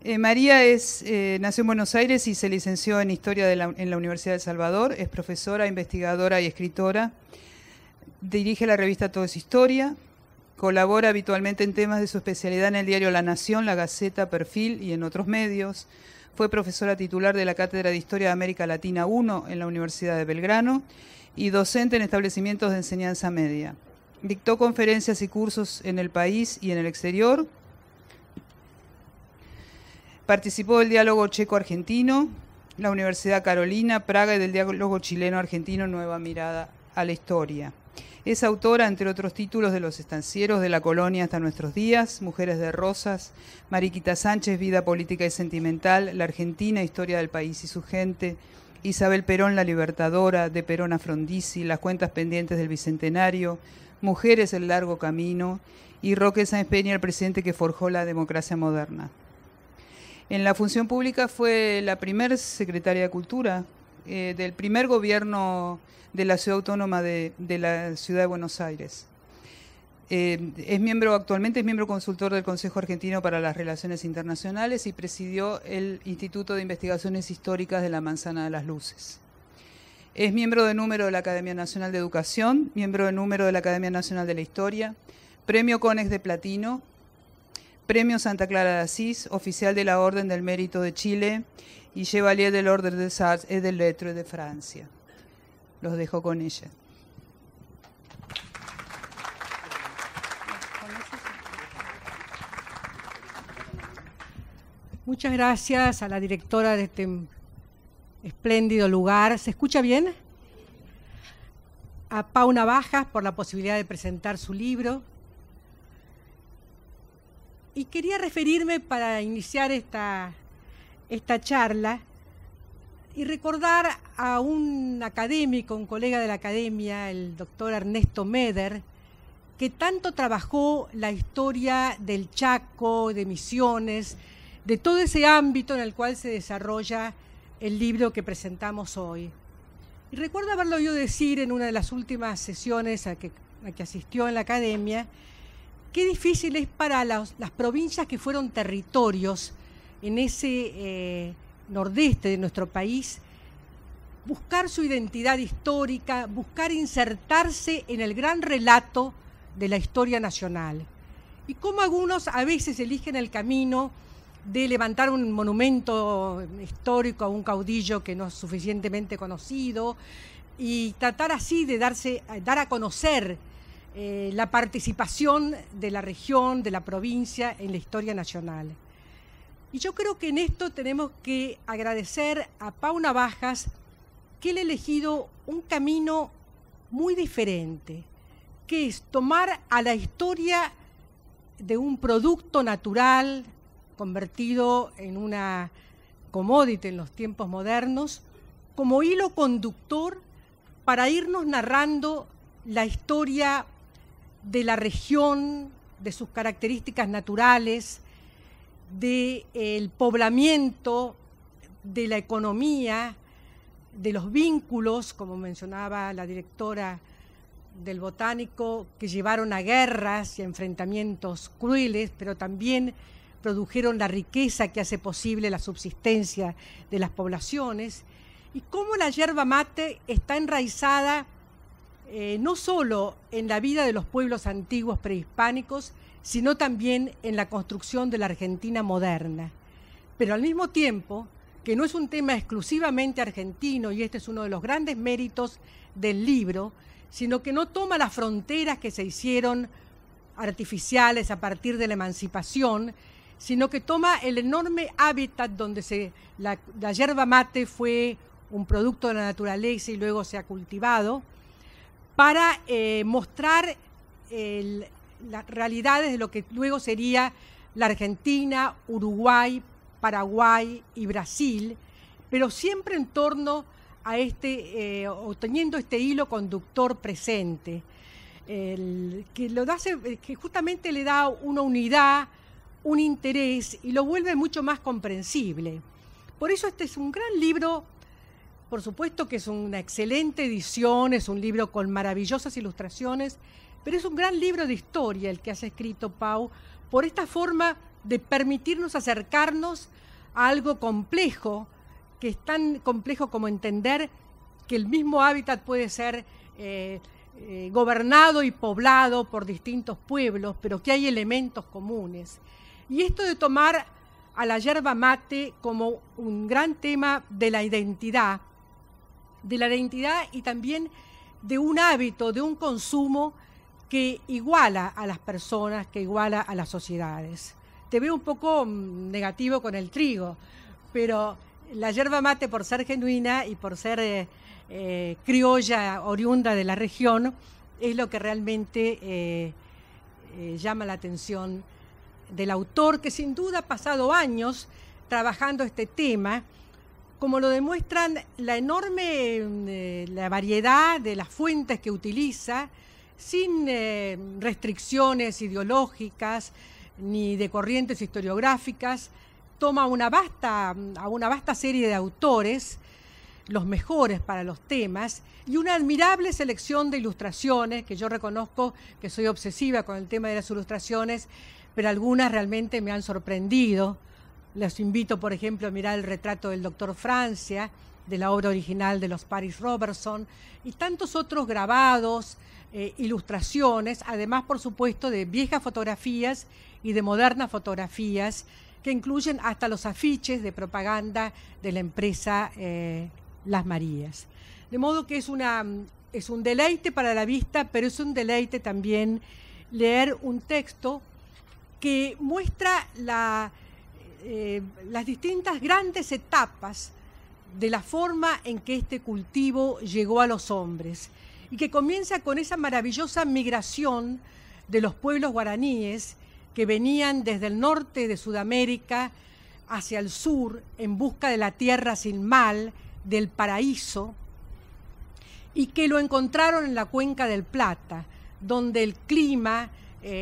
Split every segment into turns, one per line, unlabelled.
María nació en Buenos Aires y se licenció en Historia en la Universidad de El Salvador. Es profesora, investigadora y escritora. Dirige la revista Todo es Historia. Colabora habitualmente en temas de su especialidad en el diario La Nación, La Gaceta, Perfil y en otros medios. Fue profesora titular de la Cátedra de Historia de América Latina I en la Universidad de Belgrano y docente en establecimientos de enseñanza media. Dictó conferencias y cursos en el país y en el exterior. Participó del diálogo checo-argentino, la Universidad Carolina, Praga y del diálogo chileno-argentino Nueva Mirada a la Historia. Es autora, entre otros títulos, de Los estancieros de la colonia hasta nuestros días, Mujeres de Rosas, Mariquita Sánchez, Vida política y sentimental, La Argentina, Historia del país y su gente, Isabel Perón, la libertadora, de Perón a Frondizi, Las cuentas pendientes del Bicentenario, Mujeres, el largo camino, y Roque Sáenz Peña, el presidente que forjó la democracia moderna. En la función pública fue la primer secretaria de Cultura del primer gobierno de la Ciudad Autónoma de la Ciudad de Buenos Aires. Actualmente es miembro consultor del Consejo Argentino para las Relaciones Internacionales y presidió el Instituto de Investigaciones Históricas de la Manzana de las Luces. Es miembro de número de la Academia Nacional de Educación, miembro de número de la Academia Nacional de la Historia, Premio Conex de Platino, Premio Santa Clara de Asís, oficial de la Orden del Mérito de Chile y Chevalier de l'Ordre des Arts et des Lettres de Francia. Los dejo con ella.
Muchas gracias a la directora de este espléndido lugar. ¿Se escucha bien? A Pau Navajas por la posibilidad de presentar su libro. Y quería referirme para iniciar esta charla y recordar a un académico, un colega de la academia, el doctor Ernesto Meder, que tanto trabajó la historia del Chaco, de Misiones, de todo ese ámbito en el cual se desarrolla el libro que presentamos hoy. Y recuerdo haberlo oído decir en una de las últimas sesiones a que asistió en la academia, qué difícil es para las provincias que fueron territorios en ese nordeste de nuestro país buscar su identidad histórica, buscar insertarse en el gran relato de la historia nacional. Y cómo algunos a veces eligen el camino de levantar un monumento histórico a un caudillo que no es suficientemente conocido y tratar así de dar a conocer la participación de la región, de la provincia en la historia nacional. Y yo creo que en esto tenemos que agradecer a Pau Navajas que él ha elegido un camino muy diferente, que es tomar a la historia de un producto natural convertido en una commodity en los tiempos modernos, como hilo conductor para irnos narrando la historia de la región, de sus características naturales, del poblamiento, de la economía, de los vínculos, como mencionaba la directora del Botánico, que llevaron a guerras y a enfrentamientos crueles, pero también produjeron la riqueza que hace posible la subsistencia de las poblaciones, y cómo la yerba mate está enraizada no solo en la vida de los pueblos antiguos prehispánicos, sino también en la construcción de la Argentina moderna. Pero al mismo tiempo, que no es un tema exclusivamente argentino, y este es uno de los grandes méritos del libro, sino que no toma las fronteras que se hicieron artificiales a partir de la emancipación, sino que toma el enorme hábitat donde la yerba mate fue un producto de la naturaleza y luego se ha cultivado, para mostrar las realidades de lo que luego sería la Argentina, Uruguay, Paraguay y Brasil, pero siempre en torno a o teniendo este hilo conductor presente, que justamente le da una unidad, un interés y lo vuelve mucho más comprensible. Por eso este es un gran libro. Por supuesto que es una excelente edición, es un libro con maravillosas ilustraciones, pero es un gran libro de historia el que has escrito, Pau, por esta forma de permitirnos acercarnos a algo complejo, que es tan complejo como entender que el mismo hábitat puede ser gobernado y poblado por distintos pueblos, pero que hay elementos comunes. Y esto de tomar a la yerba mate como un gran tema de la identidad y también de un hábito, de un consumo que iguala a las personas, que iguala a las sociedades. Te veo un poco negativo con el trigo, pero la yerba mate, por ser genuina y por ser criolla, oriunda de la región, es lo que realmente llama la atención del autor, que sin duda ha pasado años trabajando este tema, como lo demuestran la enorme la variedad de las fuentes que utiliza, sin restricciones ideológicas ni de corrientes historiográficas. Toma a una vasta serie de autores, los mejores para los temas, y una admirable selección de ilustraciones, que yo reconozco que soy obsesiva con el tema de las ilustraciones, pero algunas realmente me han sorprendido. Les invito, por ejemplo, a mirar el retrato del doctor Francia, de la obra original de los Paris Robertson, y tantos otros grabados, ilustraciones, además, por supuesto, de viejas fotografías y de modernas fotografías, que incluyen hasta los afiches de propaganda de la empresa Las Marías. De modo que es un deleite para la vista, pero es un deleite también leer un texto que muestra las distintas grandes etapas de la forma en que este cultivo llegó a los hombres, y que comienza con esa maravillosa migración de los pueblos guaraníes que venían desde el norte de Sudamérica hacia el sur en busca de la tierra sin mal, del paraíso, y que lo encontraron en la cuenca del Plata, donde el clima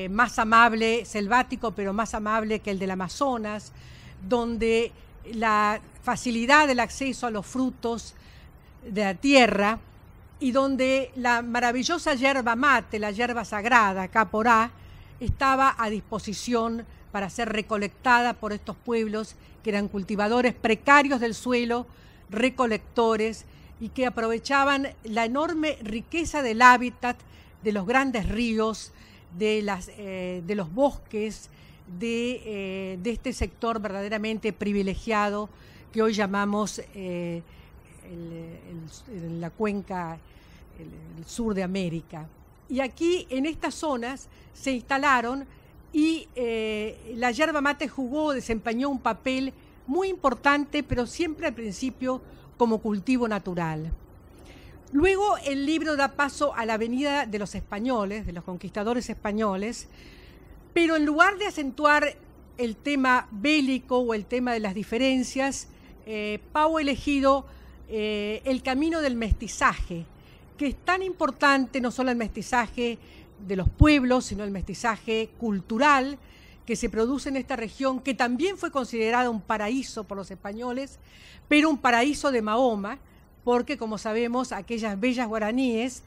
más amable, selvático, pero más amable que el del Amazonas, donde la facilidad del acceso a los frutos de la tierra, y donde la maravillosa yerba mate, la yerba sagrada, caporá, estaba a disposición para ser recolectada por estos pueblos que eran cultivadores precarios del suelo, recolectores, y que aprovechaban la enorme riqueza del hábitat, de los grandes ríos, de los bosques, de este sector verdaderamente privilegiado que hoy llamamos la cuenca, el sur de América. Y aquí, en estas zonas, se instalaron y la yerba mate desempeñó un papel muy importante, pero siempre al principio como cultivo natural. Luego el libro da paso a la venida de los españoles, de los conquistadores españoles, pero en lugar de acentuar el tema bélico o el tema de las diferencias, Pau ha elegido el camino del mestizaje, que es tan importante, no solo el mestizaje de los pueblos, sino el mestizaje cultural que se produce en esta región, que también fue considerada un paraíso por los españoles, pero un paraíso de Mahoma, porque, como sabemos, aquellas bellas guaraníes,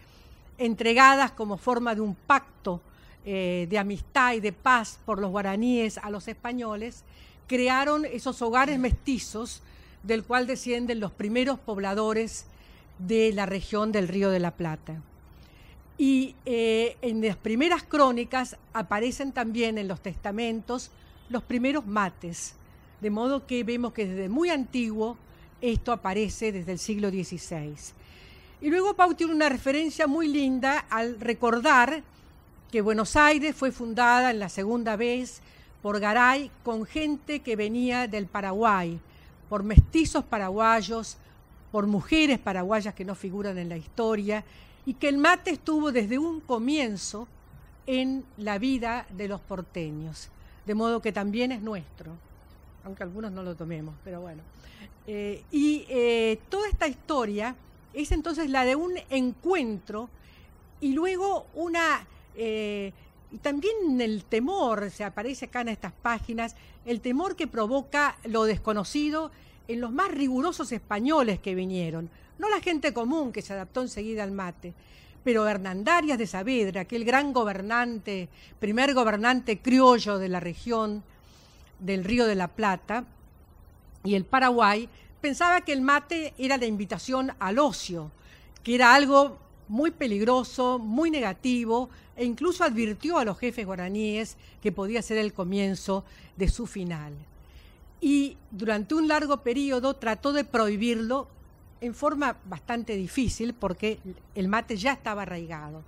entregadas como forma de un pacto de amistad y de paz por los guaraníes a los españoles, crearon esos hogares mestizos del cual descienden los primeros pobladores de la región del Río de la Plata. Y en las primeras crónicas aparecen también en los testamentos los primeros mates, de modo que vemos que desde muy antiguo esto aparece desde el siglo XVI. Y luego Pau tiene una referencia muy linda al recordar que Buenos Aires fue fundada en la segunda vez por Garay con gente que venía del Paraguay, por mestizos paraguayos, por mujeres paraguayas que no figuran en la historia, y que el mate estuvo desde un comienzo en la vida de los porteños, de modo que también es nuestro, aunque algunos no lo tomemos, pero bueno. Toda esta historia es entonces la de un encuentro y luego y también el temor, se aparece acá en estas páginas, el temor que provoca lo desconocido en los más rigurosos españoles que vinieron, no la gente común que se adaptó enseguida al mate, pero Hernandarias de Saavedra, aquel gran gobernante, primer gobernante criollo de la región, del Río de la Plata y el Paraguay, pensaba que el mate era la invitación al ocio, que era algo muy peligroso, muy negativo, e incluso advirtió a los jefes guaraníes que podía ser el comienzo de su final. Y durante un largo periodo trató de prohibirlo en forma bastante difícil porque el mate ya estaba arraigado.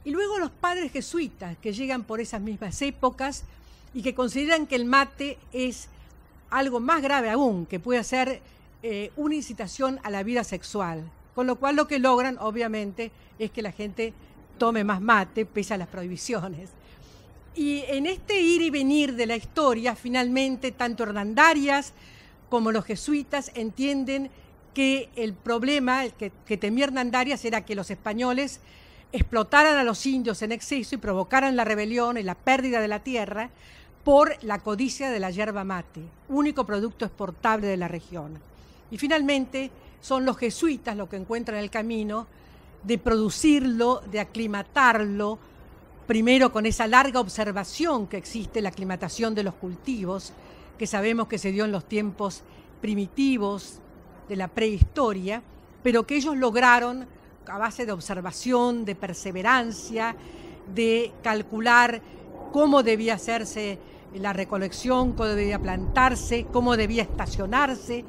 Y luego los padres jesuitas que llegan por esas mismas épocas y que consideran que el mate es algo más grave aún, que puede ser una incitación a la vida sexual, con lo cual lo que logran obviamente es que la gente tome más mate pese a las prohibiciones. Y en este ir y venir de la historia, finalmente tanto Hernandarias como los jesuitas entienden que el problema que temía Hernandarias era que los españoles explotaran a los indios en exceso y provocaran la rebelión y la pérdida de la tierra por la codicia de la yerba mate, único producto exportable de la región. Y finalmente son los jesuitas los que encuentran el camino de producirlo, de aclimatarlo, primero con esa larga observación que existe, la aclimatación de los cultivos, que sabemos que se dio en los tiempos primitivos de la prehistoria, pero que ellos lograron a base de observación, de perseverancia, de calcular cómo debía hacerse la recolección, cómo debía plantarse, cómo debía estacionarse,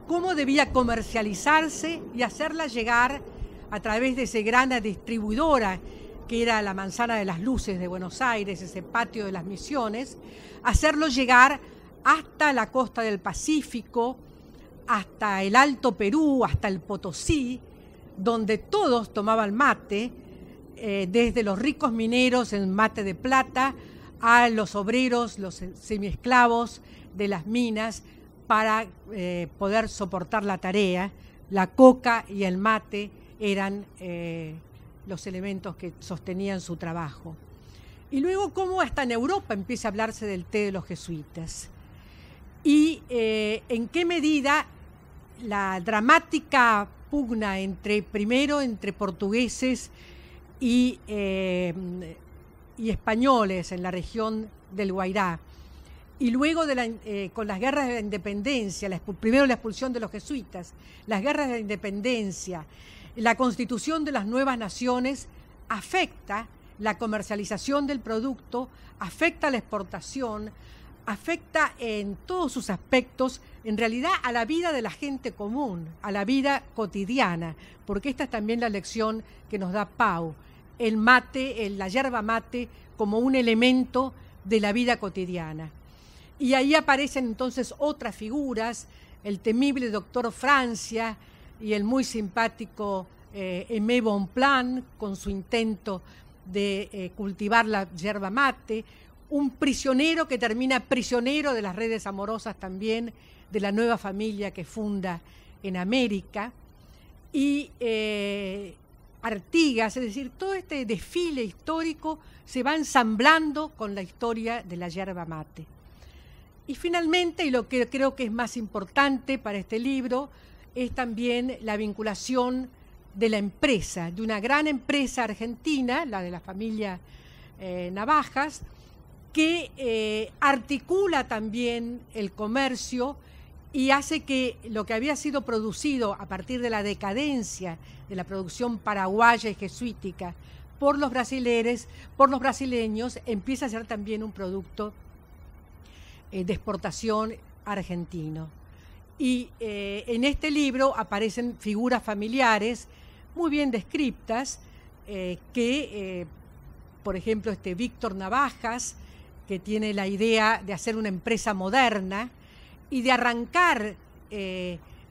cómo debía comercializarse y hacerla llegar a través de esa gran distribuidora que era la Manzana de las Luces de Buenos Aires, ese patio de las Misiones, hacerlo llegar hasta la costa del Pacífico, hasta el Alto Perú, hasta el Potosí, donde todos tomaban mate, desde los ricos mineros en mate de plata a los obreros, los semiesclavos de las minas, para poder soportar la tarea. La coca y el mate eran los elementos que sostenían su trabajo. Y luego cómo hasta en Europa empieza a hablarse del té de los jesuitas. Y en qué medida la dramática pugna entre portugueses y españoles en la región del Guairá, y luego con las guerras de la independencia, primero la expulsión de los jesuitas, las guerras de la independencia, la constitución de las nuevas naciones, afecta la comercialización del producto, afecta la exportación, afecta en todos sus aspectos, en realidad a la vida de la gente común, a la vida cotidiana, porque esta es también la lección que nos da Pau, el mate, la yerba mate como un elemento de la vida cotidiana. Y ahí aparecen entonces otras figuras, el temible doctor Francia y el muy simpático Aimé Bonpland con su intento de cultivar la yerba mate, un prisionero que termina prisionero de las redes amorosas también, de la nueva familia que funda en América, y Artigas, es decir, todo este desfile histórico se va ensamblando con la historia de la yerba mate. Y finalmente, y lo que creo que es más importante para este libro, es también la vinculación de la empresa, de una gran empresa argentina, la de la familia Navajas, que articula también el comercio y hace que lo que había sido producido a partir de la decadencia de la producción paraguaya y jesuítica por los brasileños, empieza a ser también un producto de exportación argentino. Y en este libro aparecen figuras familiares muy bien descritas, por ejemplo, Víctor Navajas, que tiene la idea de hacer una empresa moderna y de arrancar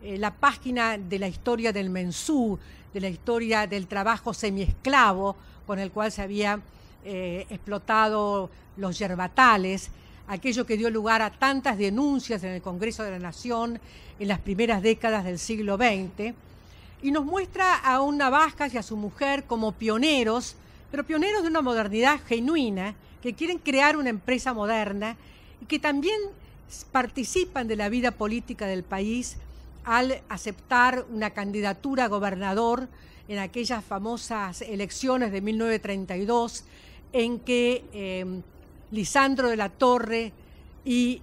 la página de la historia del mensú, de la historia del trabajo semiesclavo con el cual se había explotado los yerbatales, aquello que dio lugar a tantas denuncias en el Congreso de la Nación en las primeras décadas del siglo XX, y nos muestra a un Navajas y a su mujer como pioneros, pero pioneros de una modernidad genuina, que quieren crear una empresa moderna y que también participan de la vida política del país al aceptar una candidatura a gobernador en aquellas famosas elecciones de 1932, en que Lisandro de la Torre y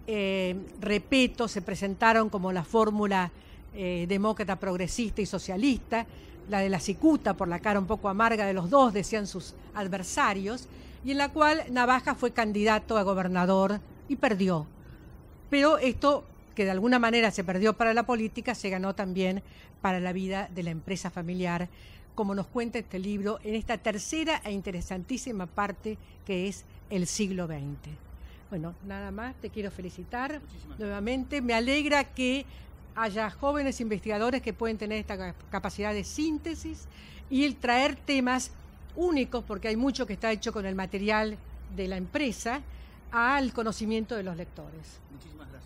Repetto se presentaron como la fórmula demócrata, progresista y socialista, la de la cicuta por la cara un poco amarga de los dos, decían sus adversarios, y en la cual Navaja fue candidato a gobernador y perdió. Pero esto, que de alguna manera se perdió para la política, se ganó también para la vida de la empresa familiar, como nos cuenta este libro en esta tercera e interesantísima parte que es el siglo XX. Bueno, nada más, te quiero felicitar nuevamente. Me alegra que haya jóvenes investigadores que pueden tener esta capacidad de síntesis y el traer temas únicos, porque hay mucho que está hecho con el material de la empresa, al conocimiento de los lectores.
Muchísimas gracias.